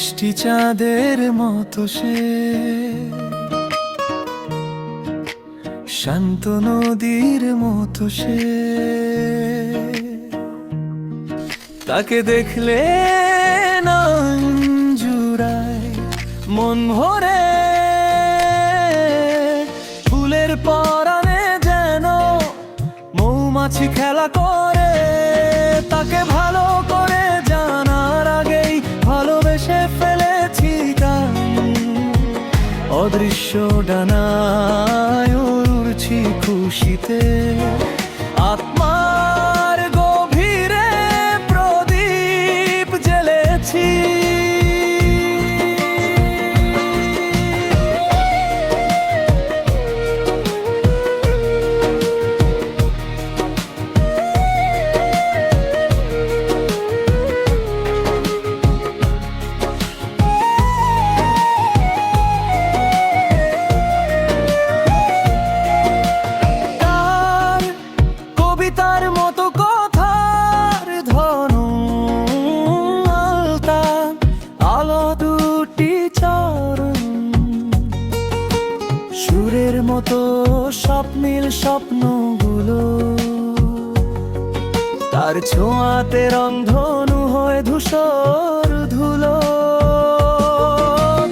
মিষ্টি চাঁদের মতো সে, শান্ত নদীর মতো সে। তাকে দেখলে নয়ন জুড়ায় মন ভরে, ফুলের পরাণে যেন মৌমাছি খেলা করে। তাকে ভালো করে জানার আগেই ভালোবেসে ফেলেছি গান, অদৃশ্য ডানায় উড়ছি খুশিতে। আত্মার গভীরে প্রদীপ জ্বেলেছি, তার মতো কথার ধনু আলতা, আলো দুটি চরণ, সুরের মতো স্বপ্নীল স্বপ্নগুলো। তার ছোঁয়াতে রংধনু হয়ে ধূসর ধুলো।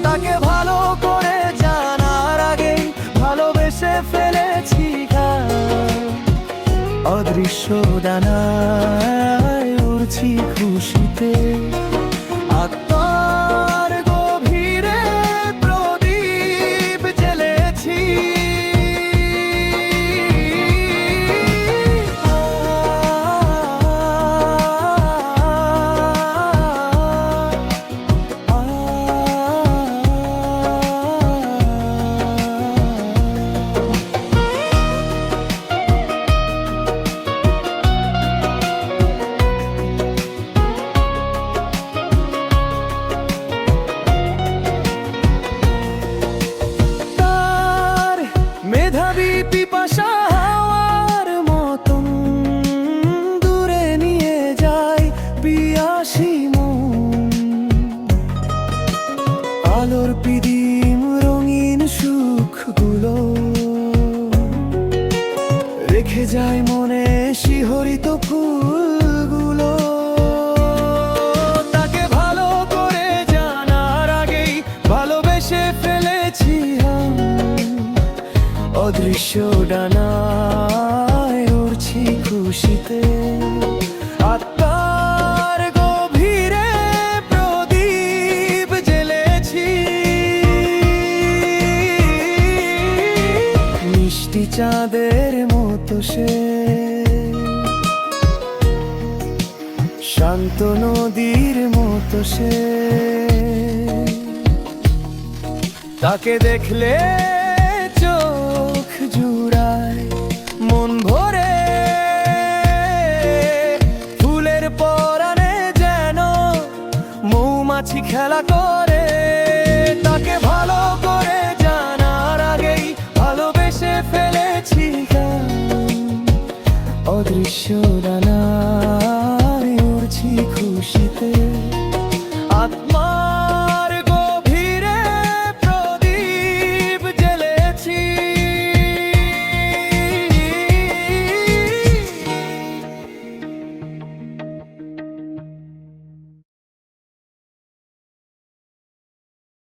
তাকে ভালো করে জানার আগেই ভালোবেসে ফেলেছি গান, অদৃশ্য ডানায় উড়ছি খুশিতে। আত্মার গভীরে প্রদীপ জ্বেলেছি, মেধাবী পিপাসা হাওয়ার মতন দূরে নিয়ে যায় পিয়াসী মন। আলোর পিদিম রঙিন সুখগুলো রেখে যায় মনে শিহরিত ফুলগুলো। তাকে ভালো করে জানার আগেই ভালোবেসে ফেলেছি অদৃশ্য ডানায় উড়ছি খুশিতে। আত্মার গভীরে প্রদীপ জ্বেলেছি, মিষ্টি চাঁদের মতো সে, শান্ত নদীর মতো সে। তাকে দেখলে চোখ জুড়ায় মন ভরে, ফুলের পরাণে যেন মৌমাছি খেলা করে।